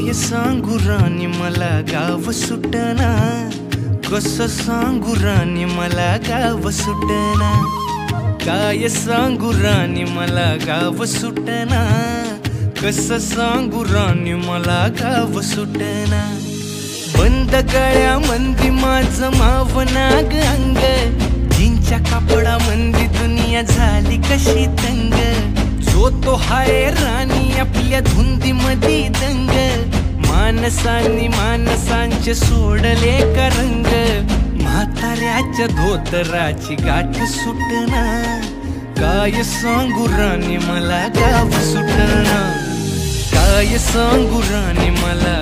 काय सांगू राणी मला गाव सुटना, कसं सांगू राणी मला गाव सुटना। काय सांगू राणी मला गाव सुटना, कसं सांगू राणी मला गाव सुटना। बंद गळ्यामंदी माझं मावनाग अंग, जीनच्या कापडा मंदी दुनिया झाली कशी तंग। जो तो हाय राणी आपल्या धुंदी मधी दंग, माणसांनी माणसांचे सोडले का रंग। म्हाताऱ्याच्या धोतराची गाठ सुटना, काय सांगू राणी मला गाव सुटना। काय सांगू राणी मला